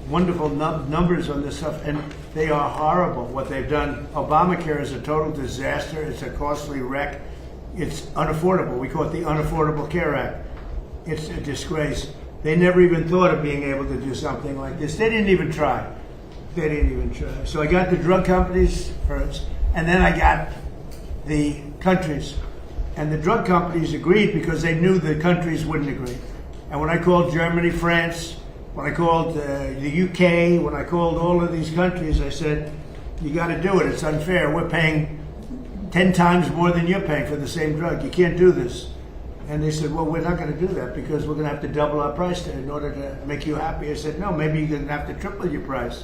wonderful numbers on this stuff, and they are horrible what they've done. Obamacare is a total disaster. It's a costly wreck. It's unaffordable. We call it the Unaffordable Care Act. It's a disgrace. They never even thought of being able to do something like this. They didn't even try. They didn't even try. So I got the drug companies first, and then I got the countries. And the drug companies agreed because they knew the countries wouldn't agree. And when I called Germany, France, when I called the UK, when I called all of these countries, I said, you got to do it. It's unfair. We're paying 10 times more than you're paying for the same drug. You can't do this. And they said, well, we're not going to do that because we're going to have to double our price in order to make you happy. I said, no, maybe you're going to have to triple your price.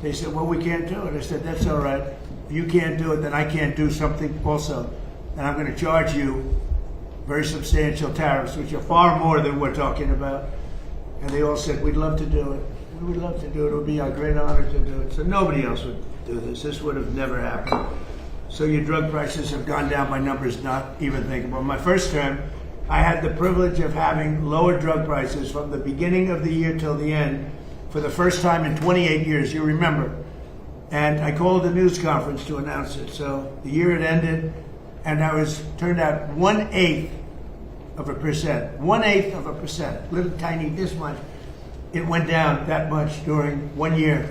They said, well, we can't do it. I said, that's all right. If you can't do it, then I can't do something also. And I'm going to charge you very substantial tariffs, which are far more than we're talking about. And they all said, we'd love to do it. We would love to do it. It would be our great honor to do it. So nobody else would do this. This would have never happened. So your drug prices have gone down by numbers not even thinkable. My first term, I had the privilege of having lower drug prices from the beginning of the year till the end for the first time in 28 years, you remember. And I called a news conference to announce it. So the year had ended, and I was turned out 1/8 of a percent. 1/8 of a percent, little tiny this much. It went down that much during 1 year.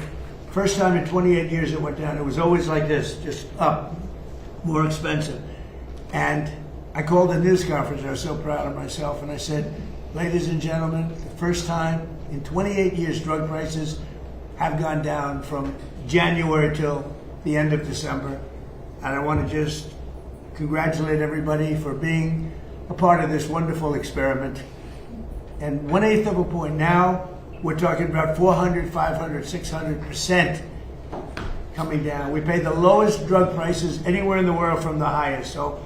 First time in 28 years it went down. It was always like this, just up, more expensive. And I called a news conference. I was so proud of myself, and I said, ladies and gentlemen, the first time in 28 years drug prices have gone down from January till the end of December. And I want to just congratulate everybody for being a part of this wonderful experiment. And 1/8 of a point. Now we're talking about 400, 500, 600% coming down. We pay the lowest drug prices anywhere in the world from the highest. So,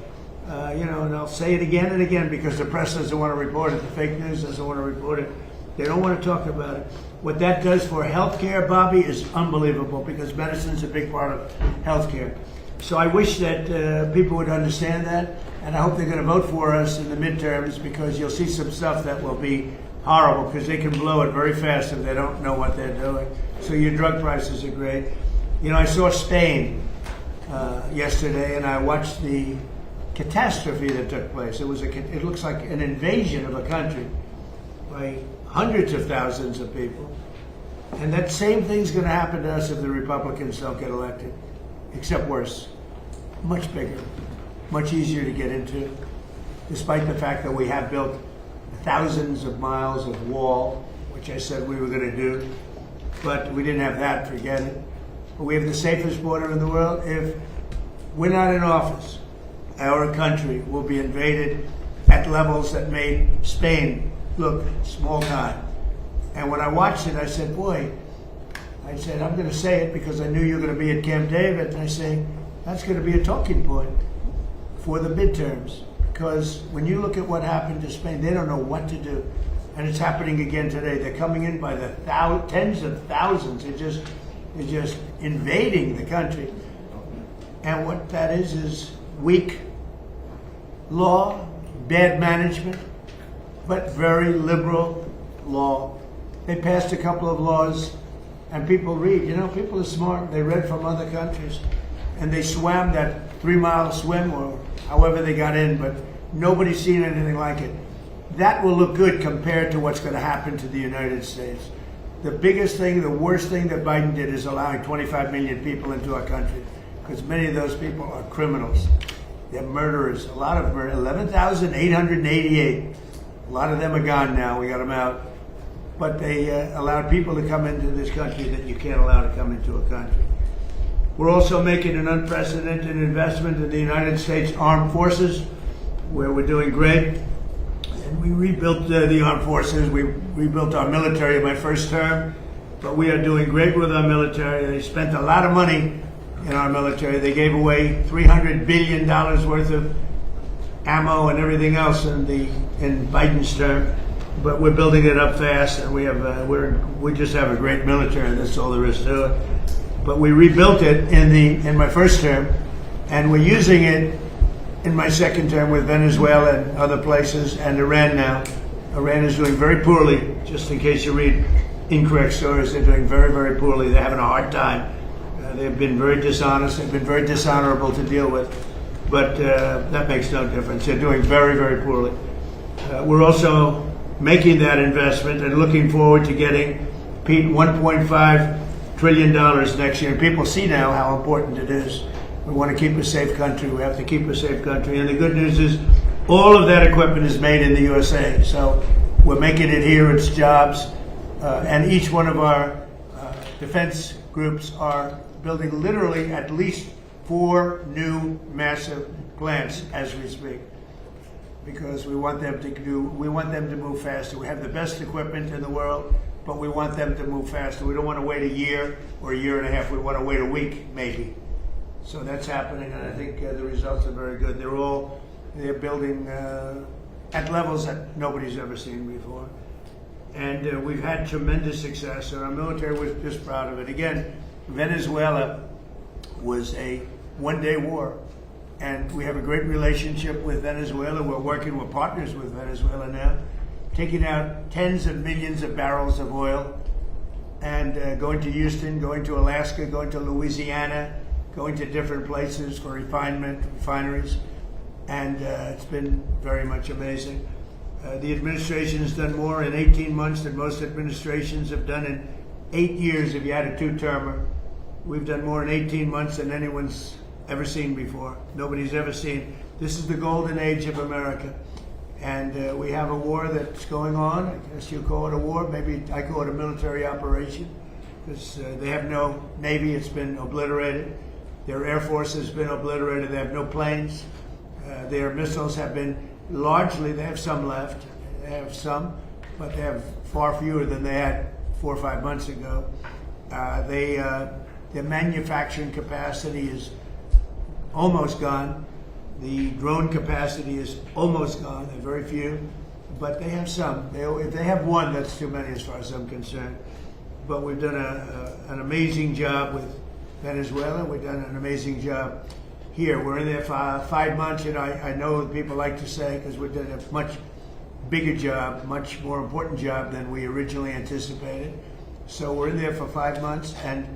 and I'll say it again and again because the press doesn't want to report it. The fake news doesn't want to report it. They don't want to talk about it. What that does for healthcare, Bobby, is unbelievable because medicine is a big part of healthcare. So I wish that people would understand that, and I hope they're going to vote for us in the midterms because you'll see some stuff that will be horrible because they can blow it very fast if they don't know what they're doing. So your drug prices are great. I saw Spain yesterday, and I watched the catastrophe that took place. It looks like an invasion of a country by hundreds of thousands of people. And that same thing's going to happen to us if the Republicans don't get elected, except worse. Much bigger, much easier to get into, despite the fact that we have built thousands of miles of wall, which I said we were going to do, but we didn't have that, forget it. But we have the safest border in the world. If we're not in office, our country will be invaded at levels that made Spain look small time. And when I watched it, I said, I'm going to say it because I knew you were going to be at Camp David. And I say, that's going to be a talking point for the midterms. Because when you look at what happened to Spain, they don't know what to do. And it's happening again today. They're coming in by the tens of thousands. They're just invading the country. And what that is weak law, bad management, but very liberal law. They passed a couple of laws, and people read. People are smart. They read from other countries, and they swam that 3-mile swim or however they got in, but nobody's seen anything like it. That will look good compared to what's going to happen to the United States. The biggest thing, the worst thing that Biden did is allowing 25 million people into our country, because many of those people are criminals. They're murderers. A lot of them, 11,888. A lot of them are gone now. We got them out. But they allowed people to come into this country that you can't allow to come into a country. We're also making an unprecedented investment in the United States Armed Forces, where we're doing great. And we rebuilt the armed forces. We rebuilt our military in my first term. But we are doing great with our military. They spent a lot of money in our military. They gave away $300 billion worth of ammo and everything else in Biden's term, but we're building it up fast, and we just have a great military. That's all there is to it. But we rebuilt it in my first term, and we're using it in my second term with Venezuela and other places, and Iran now. Iran is doing very poorly. Just in case you read incorrect stories. They're doing very, very poorly. They're having a hard time. They've been very dishonest. They've been very dishonorable to deal with. But that makes no difference. They're doing very, very poorly. We're also making that investment and looking forward to getting, Pete, $1.5 trillion next year. People see now how important it is. We want to keep a safe country. We have to keep a safe country. And the good news is all of that equipment is made in the USA. So we're making it here. It's jobs. And each one of our defense groups are building literally at least 4 new massive plants as we speak, because we want them to move faster. We have the best equipment in the world, but we want them to move faster. We don't want to wait a year or a year and a half. We want to wait a week, maybe. So that's happening, and I think the results are very good. They're building at levels that nobody's ever seen before. And we've had tremendous success, and our military was just proud of it. Again, Venezuela was a one-day war, and we have a great relationship with Venezuela. We're working with partners with Venezuela now, taking out tens of millions of barrels of oil, and going to Houston, going to Alaska, going to Louisiana, going to different places for refineries, and it's been very much amazing. The administration has done more in 18 months than most administrations have done in 8 years if you had a 2-termer. We've done more in 18 months than anyone's ever seen before. Nobody's ever seen. This is the golden age of America. And we have a war that's going on. I guess you call it a war. Maybe I call it a military operation, because they have no Navy. It's been obliterated. Their Air Force has been obliterated. They have no planes. Their missiles have been largely, they have some left. They have some, but they have far fewer than they had 4 or 5 months ago. Their manufacturing capacity is almost gone. The drone capacity is almost gone. There are very few, but they have some. If they have one, that's too many as far as I'm concerned. But we've done an amazing job with Venezuela. We've done an amazing job here. We're in there for 5 months, and I know people like to say, because we've done a much bigger job, much more important job than we originally anticipated. So we're in there for 5 months, and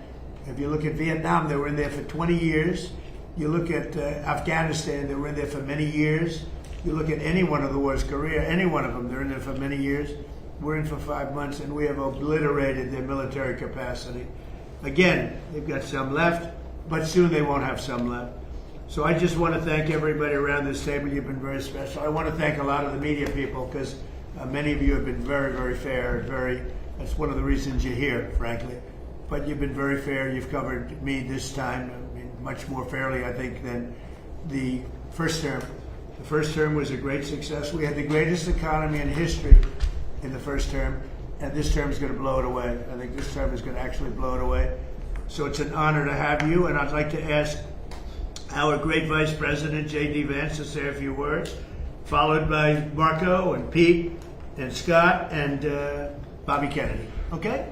if you look at Vietnam, they were in there for 20 years. You look at Afghanistan, they were in there for many years. You look at any one of the wars, Korea, any one of them, they're in there for many years. We're in for 5 months, and we have obliterated their military capacity. Again, they've got some left, but soon they won't have some left. So I just want to thank everybody around this table. You've been very special. I want to thank a lot of the media people, because many of you have been very, very fair. That's one of the reasons you're here, frankly. But you've been very fair. You've covered me this time, much more fairly, I think, than the first term. The first term was a great success. We had the greatest economy in history in the first term, and this term is going to blow it away. I think this term is going to actually blow it away. So it's an honor to have you, and I'd like to ask our great Vice President, J.D. Vance, to say a few words, followed by Marco and Pete and Scott and Bobby Kennedy. Okay?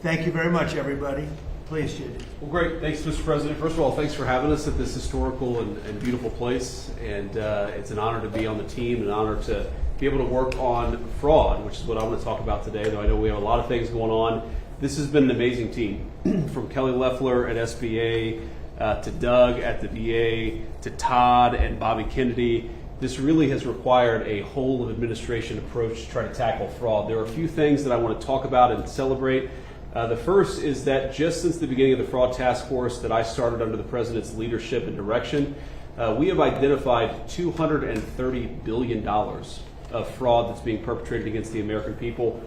Thank you very much, everybody. Please, J.D. Well, great. Thanks, Mr. President. First of all, thanks for having us at this historical and beautiful place. And it's an honor to be on the team, an honor to be able to work on fraud, which is what I want to talk about today, though I know we have a lot of things going on. This has been an amazing team, from Kelly Loeffler at SBA, to Doug at the VA, to Todd and Bobby Kennedy. This really has required a whole of administration approach to try to tackle fraud. There are a few things that I want to talk about and celebrate. The first is that just since the beginning of the fraud task force that I started under the President's leadership and direction, we have identified $230 billion of fraud that's being perpetrated against the American people.